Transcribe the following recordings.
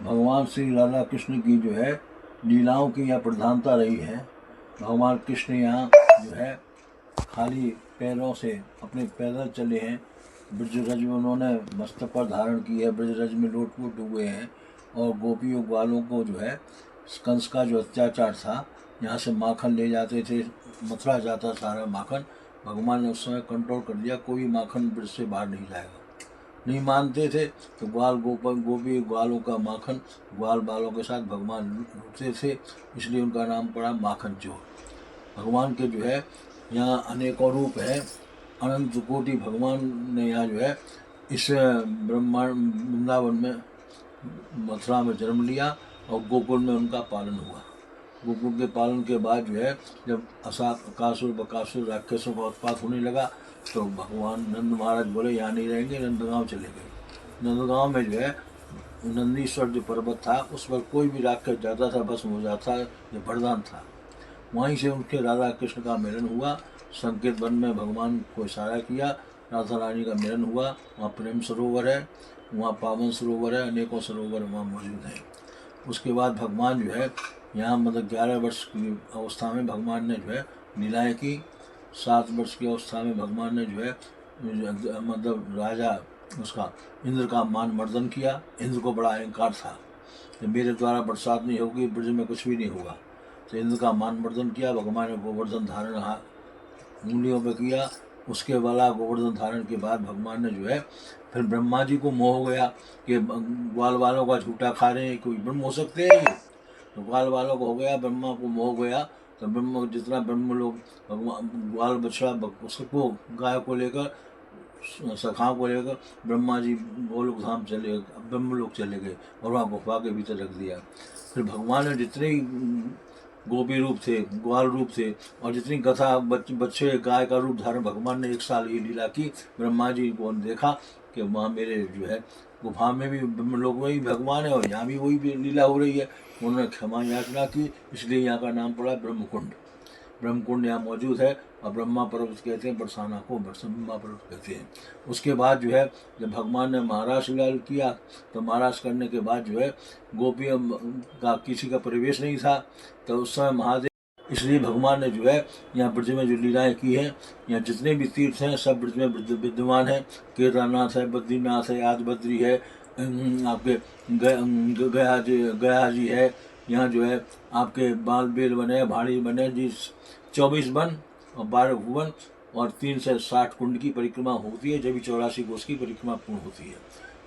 भगवान श्री राधा कृष्ण की जो है लीलाओं की यहाँ प्रधानता रही है। भगवान कृष्ण यहाँ जो है खाली पैरों से अपने पैदल चले हैं। ब्रजरज में उन्होंने मस्तक पर धारण की है, ब्रजरज में लोटपोट हुए हैं और गोपियों ग्वालों को जो है कंस का जो अत्याचार था, यहाँ से माखन ले जाते थे, मथुरा जाता सारा माखन, भगवान ने उस समय कंट्रोल कर दिया, कोई माखन ब्रज से बाहर नहीं जाएगा। नहीं मानते थे तो गोपी ग्वालों का माखन ग्वाल बालों के साथ भगवान लूटते थे, इसलिए उनका नाम पड़ा माखन चोर। भगवान के जो है यहाँ अनेकों रूप है, अनंत कोटि भगवान ने यहाँ जो है इस ब्रह्मांड वृंदावन में मथुरा में जन्म लिया और गोकुल में उनका पालन हुआ। गोकुल के पालन के बाद जो है जब अकासुर बकासुर राक्षसों का उत्पात होने लगा तो भगवान नंद महाराज बोले यहाँ नहीं रहेंगे, नंदगांव चले गए। नंदगांव में जो है नंदीश्वर जो पर्वत था उस पर कोई भी राक्षस जाता था भस्म हो जाता, ये वरदान था। वहीं से उनके राधा कृष्ण का मिलन हुआ। संकेत वन में भगवान को इशारा किया, राधा रानी का मिलन हुआ। वहाँ प्रेम सरोवर है, वहाँ पावन सरोवर है, अनेकों सरोवर वहाँ मौजूद हैं। उसके बाद भगवान जो है यहाँ मतलब 11 वर्ष की अवस्था में भगवान ने जो है लीलाएँ की। 7 वर्ष की अवस्था में भगवान ने जो है मतलब राजा उसका इंद्र का मान मर्दन किया। इंद्र को बड़ा अहंकार था कि मेरे द्वारा बरसात नहीं होगी, ब्रज में कुछ भी नहीं होगा, तो इंद्र का मान मर्दन किया। भगवान ने गोवर्धन धारण उंगलियों पर किया। उसके वाला गोवर्धन धारण के बाद भगवान ने जो है फिर ब्रह्मा जी को मोह हो गया कि ग्वाल वालों का झूठा खा रहे हैं, कोई ब्रह्म हो सकते हैं ये, तो ग्वाल वालों को हो गया, ब्रह्मा को मोह हो गया। तो ब्रह्म जितना ब्रह्म लोग भगवान ग्वाल बछड़ा उसको गाय को लेकर सखाओं को लेकर ब्रह्मा जी गोलोक धाम चले गए, ब्रह्म लोग चले गए और वहाँ गुफा के भीतर रख दिया। फिर भगवान ने जितने गोपी रूप थे, ग्वाल रूप थे और जितनी कथा बच्चे गाय का रूप धारण भगवान ने 1 साल ये लीला की। ब्रह्मा जी को देखा कि वहाँ मेरे जो है गुफा में भी ब्रह्म लोग वही भगवान है और यहाँ भी वही लीला हो रही है। उन्होंने क्षमा याचना की, इसलिए यहाँ का नाम पड़ा ब्रह्मकुंड। ब्रह्मकुंड यहाँ मौजूद है और ब्रह्मा पर्वत कहते हैं, बरसाना को ब्रह्मा पर्वत कहते हैं। उसके बाद जो है जब भगवान ने महाराज लीला किया तो महाराज करने के बाद जो है गोपियों का किसी का प्रवेश नहीं था, तो उस समय महादेव, इसलिए भगवान ने जो है यहाँ ब्रज में जो लीलाएँ की हैं, यहाँ जितने भी तीर्थ हैं सब ब्रज में विद्यमान हैं। केदारनाथ है, बद्रीनाथ है, आदिबद्री है, आपके गया जी है, यहाँ जो है आपके बाल बेल बने, भाड़ी बने जी, 24 वन और 12 भुवन और 3 से 60 कुंड की परिक्रमा होती है, जब 84 कोष की परिक्रमा पूर्ण होती है।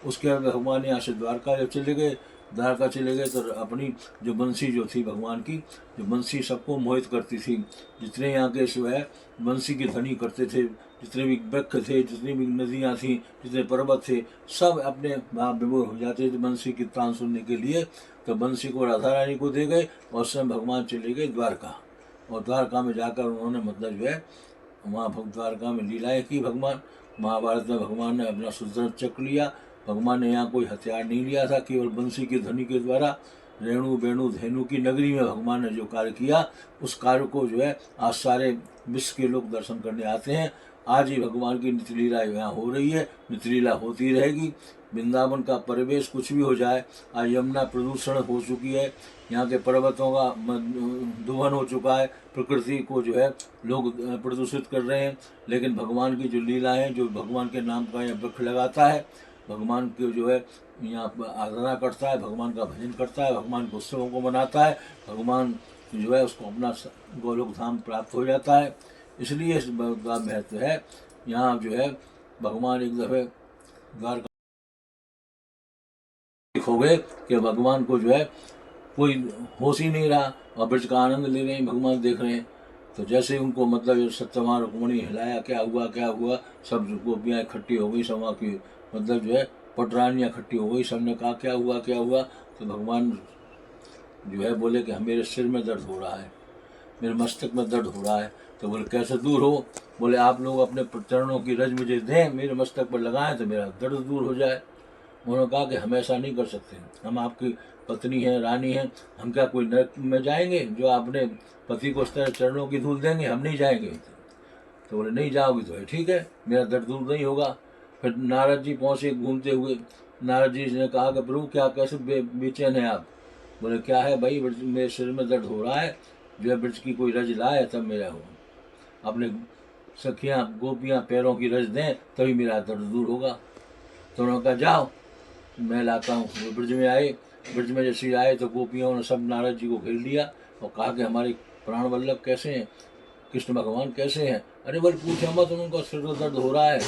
उसके बाद भगवान यहाँ से द्वारका जब चले गए, द्वारका चले गए तो अपनी जो बंसी जो थी भगवान की, जो बंसी सबको मोहित करती थी, जितने यहाँ के जो है बंसी की ध्वनि करते थे, जितने भी वृक्ष थे, जितनी भी नदियाँ थी, जितने पर्वत थे, सब अपने वहाँ विभोर हो जाते थे बंसी की तान सुनने के लिए। तो बंसी को राधा रानी को दे गए और स्वयं भगवान चले गए द्वारका, और द्वारका में जाकर उन्होंने मतलब जो है वहाँ द्वारका में लीलाएँ की। भगवान महाभारत में भगवान ने अपना सुदर्शन चक्र लिया। भगवान ने यहाँ कोई हथियार नहीं लिया था, केवल बंसी की ध्वनि के द्वारा रेणु वेणु धेनु की नगरी में भगवान ने जो कार्य किया, उस कार्य को जो है आज सारे विश्व के लोग दर्शन करने आते हैं। आज ही भगवान की नित्य लीला यहाँ हो रही है, नित्य लीला होती रहेगी। वृंदावन का परिवेश कुछ भी हो जाए, आज यमुना प्रदूषण हो चुकी है, यहाँ के पर्वतों का दोहन हो चुका है, प्रकृति को जो है लोग प्रदूषित कर रहे हैं, लेकिन भगवान की जो लीला है, जो भगवान के नाम का यहाँ वृक्ष लगाता है, भगवान के जो है यहाँ आराधना करता है, भगवान का भजन करता है, भगवान के उत्सवों को मनाता है, भगवान जो है उसको अपना गोलोक धाम प्राप्त हो जाता है। इसलिए इस का महत्व है। यहाँ जो है भगवान एक दफ़े द्वारका हो गए कि भगवान को जो है कोई होश ही नहीं रहा और ब्रज का आनंद ले रहे हैं, भगवान देख रहे हैं। तो जैसे ही उनको मतलब सत्यवान रुक्मणी हिलाया, क्या हुआ, सब गोपियाँ इकट्ठी हो गई, समा की मतलब जो है पटरानियाँ इकट्ठी हो गई, सबने कहा क्या हुआ। तो भगवान जो है बोले कि मेरे सिर में दर्द हो रहा है, मेरे मस्तक में दर्द हो रहा है। तो बोले कैसे दूर हो? बोले आप लोग अपने चरणों की रज मुझे दें, मेरे मस्तक पर लगाएं तो मेरा दर्द दूर हो जाए। उन्होंने कहा कि हम ऐसा नहीं कर सकते, हम आपकी पत्नी हैं, रानी हैं, हम क्या कोई नरक में जाएंगे जो आपने पति को उस तरह चरणों की धूल देंगे? हम नहीं जाएंगे। तो बोले नहीं जाओगी तो है ठीक है, मेरा दर्द दूर नहीं होगा। फिर नारद जी पहुँचे घूमते हुए, नारद जी ने कहा कि प्रभु क्या कैसे बेचैन है आप? बोले क्या है भाई, मेरे सिर में दर्द हो रहा है, जो है ब्रज की कोई रज लाए तब मेरा हो, अपने सखियाँ गोपियाँ पैरों की रज दें तभी मेरा दर्द दूर होगा। तो उन्होंने कहा जाओ मैं लाता हूँ। वो ब्रज में आए, ब्रज में जैसे आए तो गोपियों ने सब नारद जी को घेर लिया और कहा कि हमारे प्राण वल्लभ कैसे हैं, कृष्ण भगवान कैसे हैं? अरे बोले पूछो मत, उनको सिर में दर्द हो रहा है।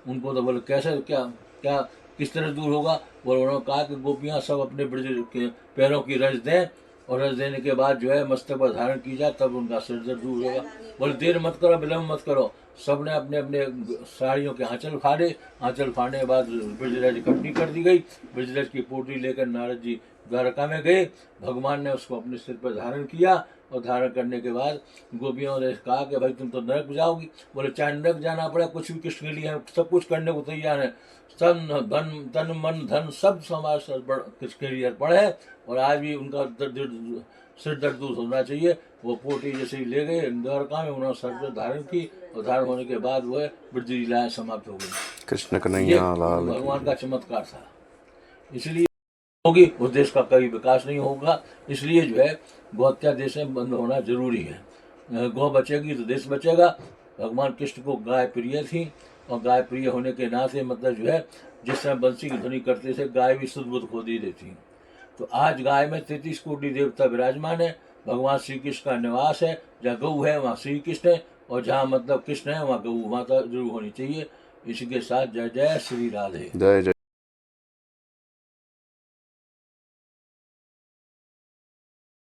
उनको तो बोले कैसे, क्या क्या किस तरह दूर होगा? बोले उन्होंने कहा कि गोपियाँ सब अपने ब्रज के पैरों की रज दें और रज देने के बाद जो है मस्तक पर धारण की जाए तब उनका सिर दर्द दूर होगा। बोले देर मत करो, विलम्ब मत करो। सब ने अपने अपने साड़ियों के आंचल फाड़े, आंचल फाड़ने के बाद ब्रजराज इकट्ठी कर दी गई। ब्रजराज की पोटली लेकर नारद जी द्वारका में गए, भगवान ने उसको अपने सिर पर धारण किया और धारण करने के बाद गोपियों ने कहा कि भाई तुम तो नरक जाओगी। बोले चाहे नरक जाना पड़े, कुछ भी कृष्ण के लिए हम सब कुछ करने को तैयार है। तन मन धन सब समाज कृष्ण के लिए अर्पण है और आज भी उनका सिर दर्द दूर होना चाहिए। वो पोटी जैसे ही ले गए द्वारका में, उन्होंने सर पर धारण की और धारण होने के बाद वो ब्रज लीलाएं समाप्त हो गई। कृष्ण कन्हैया लाल की भगवान का चमत्कार था। इसलिए होगी उस देश का कभी विकास नहीं होगा। इसलिए जो है गौहत्या देश में बंद होना जरूरी है। गौ बचेगी तो देश बचेगा। भगवान कृष्ण को गाय प्रिय थी और गाय प्रिय होने के नाते मतलब जो है जिस समय बंसी की ध्वनि करते थे गाय भी शुद्ध बुद्ध खो दी देती। तो आज गाय में 33 कोटि देवता विराजमान है। भगवान श्री कृष्ण का निवास है। जहाँ गऊ है वहाँ श्री कृष्ण है और जहाँ मतलब कृष्ण है वहाँ गऊ माता जरूर होनी चाहिए। इसी के साथ जय जय श्री राधे। जय जय।